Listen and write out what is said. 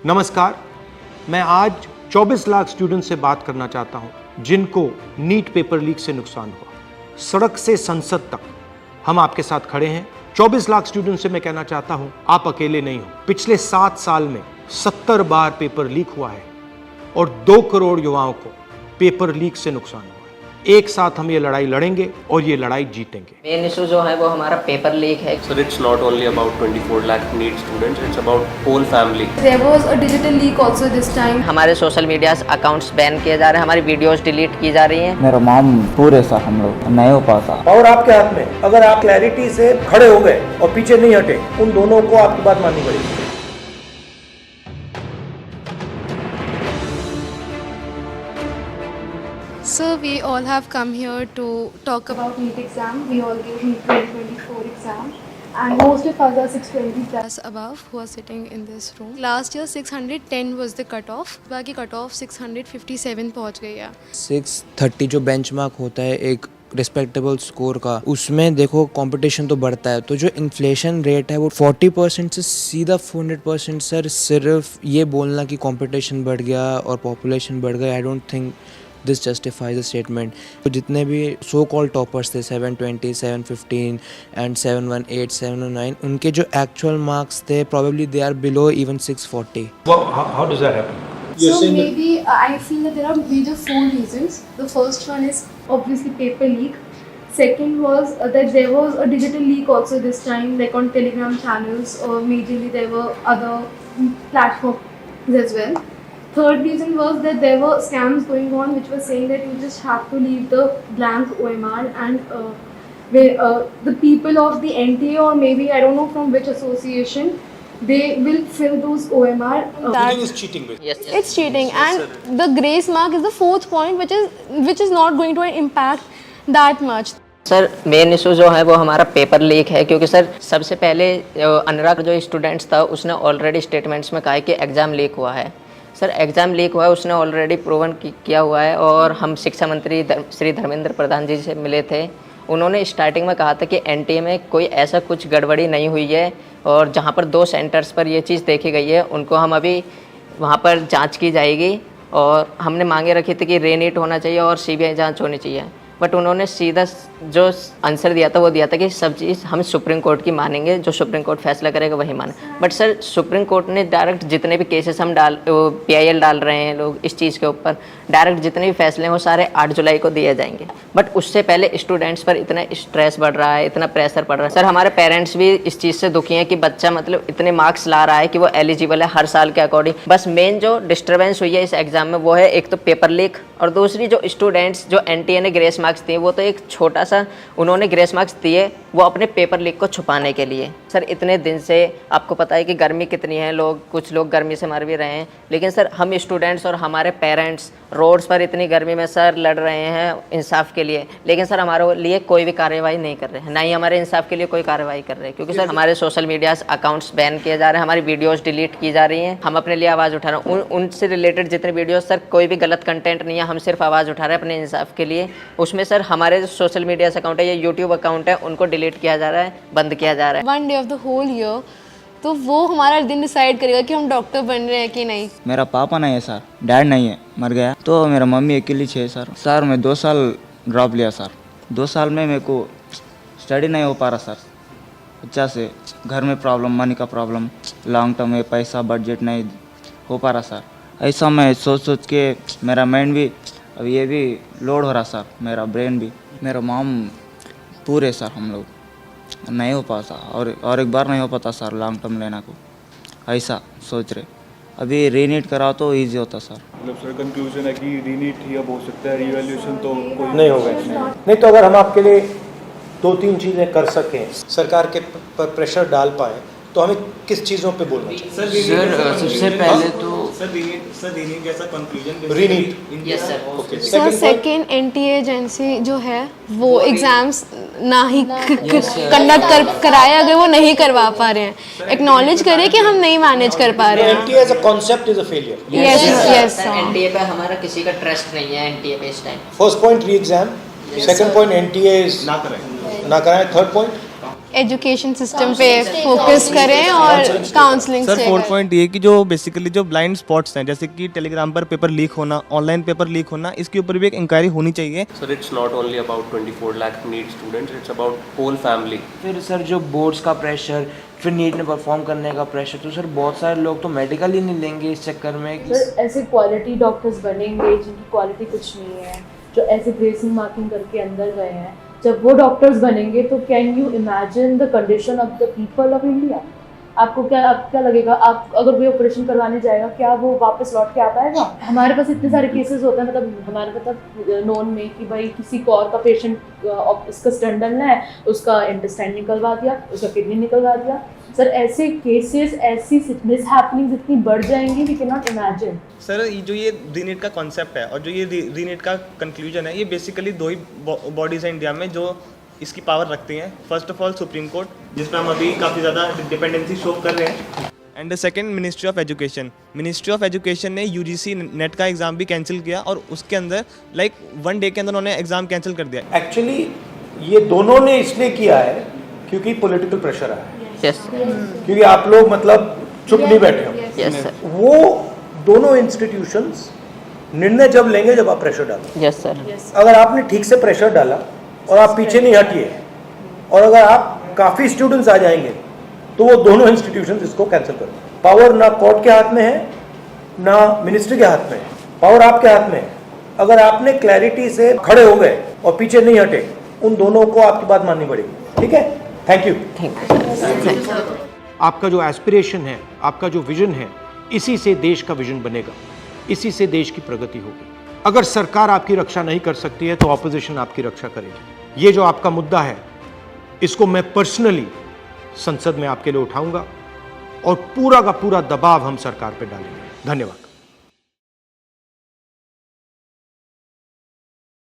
नमस्कार, मैं आज 24 लाख स्टूडेंट से बात करना चाहता हूं जिनको नीट पेपर लीक से नुकसान हुआ। सड़क से संसद तक हम आपके साथ खड़े हैं। 24 लाख स्टूडेंट से मैं कहना चाहता हूं, आप अकेले नहीं हो। पिछले 7 साल में 70 बार पेपर लीक हुआ है और 2 करोड़ युवाओं को पेपर लीक से नुकसान हुआ है। एक साथ हम ये लड़ाई लड़ेंगे और ये लड़ाई जीतेंगे। मेन इशू जो है वो हमारा पेपर लीक है। Sir, it's not only about 24 lakh NEET students, it's about whole family. There was a digital leak also this time. हमारे सोशल मीडिया अकाउंट्स बैन किए जा रहे हैं, हमारी वीडियोस डिलीट की जा रही हैं। मेरा माम पूरे सा हम लोग नहीं हो पाता। और आपके हाथ में, अगर आप क्लैरिटी से खड़े हो गए और पीछे नहीं हटे, उन दोनों को आपकी बात माननी पड़ेगी। So we all have come here to talk about NEET exam. We all gave NEET 2024 exam. And most of us are 620 plus above who are sitting in this room. Last year 610 was the cutoff. बाकी cutoff 657 पहुंच गई है। 630 जो benchmark होता है एक respectable score का, उसमें देखो कंपटीशन तो बढ़ता है। तो जो इन्फ्लेशन रेट है वो 40% से सीधा 400%। सर सिर्फ ये बोलना कि कंपटीशन बढ़ गया और पॉपुलेशन बढ़ गया, I don't think this justifies the statement. तो जितने भी सो कॉल टॉपर्स थे 720, 715 एंड 718, 709, उनके जो एक्चुअल मार्क्स थे probably they are below even 640. How does that happen? So maybe I feel that there are major 4 reasons. The first one is obviously paper leak. Second was that there was a digital leak also this time, like on Telegram channels, or majorly there were other platforms as well. Third reason was that there were scams going on which were saying that you just have to leave the blank OMR and the people of the NTA, or maybe I don't know from which association, they will fill those OMR. Cheating is cheating. Yes. It's cheating, and the grace mark is the 4th point, which is not going to impact that much. Sir main issue जो है वो हमारा paper leak है, क्योंकि sir सबसे पहले अनुराग जो students था उसने ऑलरेडी स्टेटमेंट्स में कहा है कि एग्ज़ाम लीक हुआ है। सर एग्ज़ाम लीक हुआ है, उसने ऑलरेडी प्रूवन किया हुआ है। और हम शिक्षा मंत्री श्री धर्मेंद्र प्रधान जी से मिले थे, उन्होंने स्टार्टिंग में कहा था कि एनटीए में कोई ऐसा कुछ गड़बड़ी नहीं हुई है, और जहां पर 2 सेंटर्स पर ये चीज़ देखी गई है उनको हम अभी वहां पर जांच की जाएगी। और हमने मांगे रखी थी कि रीनीट होना चाहिए और सीबीआई जांच होनी चाहिए, बट उन्होंने सीधा जो आंसर दिया था वो दिया था कि सब चीज़ हम सुप्रीम कोर्ट की मानेंगे, जो सुप्रीम कोर्ट फैसला करेगा वही माने। बट सर सुप्रीम कोर्ट ने डायरेक्ट जितने भी केसेस हम PIL डाल रहे हैं लोग इस चीज़ के ऊपर, डायरेक्ट जितने भी फैसले हैं वो सारे 8 जुलाई को दिए जाएंगे। बट उससे पहले स्टूडेंट्स पर इतना स्ट्रेस बढ़ रहा है, इतना प्रेशर पड़ रहा है। सर हमारे पेरेंट्स भी इस चीज़ से दुखी हैं कि बच्चा मतलब इतने मार्क्स ला रहा है कि वो एलिजिबल है हर साल के अकॉर्डिंग। बस मेन जो डिस्टर्बेंस हुई है इस एग्ज़ाम में वो है एक तो पेपर लीक, और दूसरी जो स्टूडेंट्स जो NTA ने ग्रेस मार्क्स दिए वो तो एक छोटा सा उन्होंने ग्रेस मार्क्स दिए वो अपने पेपर लीक को छुपाने के लिए। सर इतने दिन से आपको पता है कि गर्मी कितनी है, कुछ लोग गर्मी से मर भी रहे हैं, लेकिन सर हम स्टूडेंट्स और हमारे पेरेंट्स रोड्स पर इतनी गर्मी में सर लड़ रहे हैं इंसाफ के लिए, लेकिन सर हमारे लिए कोई भी कार्रवाई नहीं कर रहे हैं, ना ही हमारे इंसाफ के लिए कोई कार्रवाई कर रहे हैं। क्योंकि सर हमारे सोशल मीडिया अकाउंट्स बैन किए जा रहे हैं, हमारी वीडियोस डिलीट की जा रही हैं। हम अपने लिए आवाज़ उठा रहे हैं, उनसे रिलेटेड जितने वीडियोस सर कोई भी गलत कंटेंट नहीं है, हम सिर्फ आवाज़ उठा रहे हैं अपने इंसाफ के लिए। उसमें सर हमारे जो सोशल मीडिया अकाउंट है या यूट्यूब अकाउंट है उनको डिलीट किया जा रहा है, बंद किया जा रहा है। 1 day of the whole year, तो वो हमारा दिन डिसाइड करेगा कि हम डॉक्टर बन रहे हैं कि नहीं। मेरा पापा नहीं है सर, डैड नहीं है, मर गया। तो मेरा मम्मी अकेली है सर। सर मैं 2 साल ड्रॉप लिया सर। 2 साल में मेरे को स्टडी नहीं हो पा रहा सर, अच्छा से घर में प्रॉब्लम, मनी का प्रॉब्लम, लॉन्ग टर्म में पैसा बजट नहीं हो पा रहा सर। ऐसा मैं सोच के मेरा माइंड भी अब ये भी लोड हो रहा सर, मेरा ब्रेन भी। मेरा माम पूरे सर हम लोग नहीं हो पाता, और एक बार नहीं हो पाता सर लॉन्ग टर्म लेना को, ऐसा सोच रहे। अभी रीनीट कराओ तो इजी होता सर। मतलब सर कंक्लूजन है कि रीनीट ही अब हो सकता है, रिवैल्यूएशन तो कोई नहीं होगा। नहीं तो अगर हम आपके लिए 2-3 चीज़ें कर सकें, सरकार के पर प्रेशर डाल पाए, तो हमें किस चीज़ों पे बोलना चाहिए? सर सबसे पहले तो रीनीट जैसा conclusion yes sir. Sir second NTA agency जो है वो एग्जाम्स ना ही कंडक्ट कराए, अगर वो नहीं करवा पा रहे हैं, एक्नॉलेज करें कि हम नहीं मैनेज कर पा रहे हैं। NTA as a concept is a failure. Yes sir NTA पे हमारा किसी का ट्रस्ट नहीं है, NTA पे इस टाइम। फर्स्ट पॉइंट री exam, second point NTA is ना कराएं। थर्ड पॉइंट एजुकेशन सिस्टम पे फोकस करें और काउंसलिंग सर से 4 करें। पॉइंट ये कि जो बेसिकली जो ब्लाइंड स्पॉट्स हैं जैसे कि टेलीग्राम पर पेपर लीक होना, ऑनलाइन पेपर लीक होना, इसके ऊपर भी एक इंक्वायरी होनी चाहिए। Sir, it's not only about 24 lakh NEET students, it's about whole family. फिर सर जो बोर्ड्स का प्रेशर, फिर नीट में परफॉर्म करने का प्रेशर, तो सर बहुत सारे लोग तो मेडिकल ही नहीं लेंगे इस चक्कर में। सर ऐसे क्वालिटी डॉक्टर्स बनेंगे जिनकी क्वालिटी कुछ नहीं है, जो ऐसे ग्रेसिंग मार्किंग करके अंदर गए हैं, जब वो डॉक्टर्स बनेंगे तो can you imagine the condition of the people of India. आपको क्या लगेगा, आप अगर कोई ऑपरेशन करवाने जाएगा, क्या वो वापस लौट के आ पाएगा? हमारे पास इतने सारे केसेस होते हैं, मतलब हमारे मतलब नोन में कि भाई किसी को और का पेशेंट इसका स्टंट डालना है, उसका इंटेस्टाइन निकलवा दिया, उसका किडनी निकलवा दिया। सर ऐसे केसेस, ऐसी मिसहैपनिंग्स इतनी बढ़ जाएंगी, we can not imagine. Sir जो ये रीनीट का कॉन्सेप्ट है और जो ये रीनीट का कंक्लूजन है, ये बेसिकली दो ही बॉडीज़ हैं इंडिया में जो इसकी पावर रखती हैं। First of all supreme court, जिसमें हम अभी काफ़ी ज़्यादा डिपेंडेंसी शो कर रहे हैं, and second ministry of education. Ministry of education ने यूजीसी नेट का एग्ज़ाम भी कैंसिल किया और उसके अंदर लाइक 1 डे के अंदर उन्होंने एग्ज़ाम कैंसिल कर दिया। एक्चुअली ये दोनों ने इसलिए किया है क्योंकि पॉलिटिकल प्रेशर आया है, यस क्योंकि आप लोग मतलब चुप नहीं बैठे हो। यस सर, वो दोनों इंस्टीट्यूशंस निर्णय जब लेंगे जब आप प्रेशर डालो। यस सर, अगर आपने ठीक से प्रेशर डाला और आप पीछे नहीं हटिए, और अगर आप काफ़ी स्टूडेंट्स आ जाएंगे तो वो दोनों इंस्टीट्यूशंस इसको कैंसिल कर दें। पावर ना कोर्ट के हाथ में है ना मिनिस्ट्री के हाथ में है, पावर आपके हाथ में है। अगर आपने क्लैरिटी से खड़े हो गए और पीछे नहीं हटे, उन दोनों को आपकी बात माननी पड़ेगी। ठीक है, थैंक यू। आपका जो एस्पिरेशन है, आपका जो विजन है, इसी से देश का विजन बनेगा, इसी से देश की प्रगति होगी। अगर सरकार आपकी रक्षा नहीं कर सकती है तो ऑपोजिशन आपकी रक्षा करेगी। ये जो आपका मुद्दा है, इसको मैं पर्सनली संसद में आपके लिए उठाऊंगा और पूरा का पूरा दबाव हम सरकार पे डालेंगे। धन्यवाद।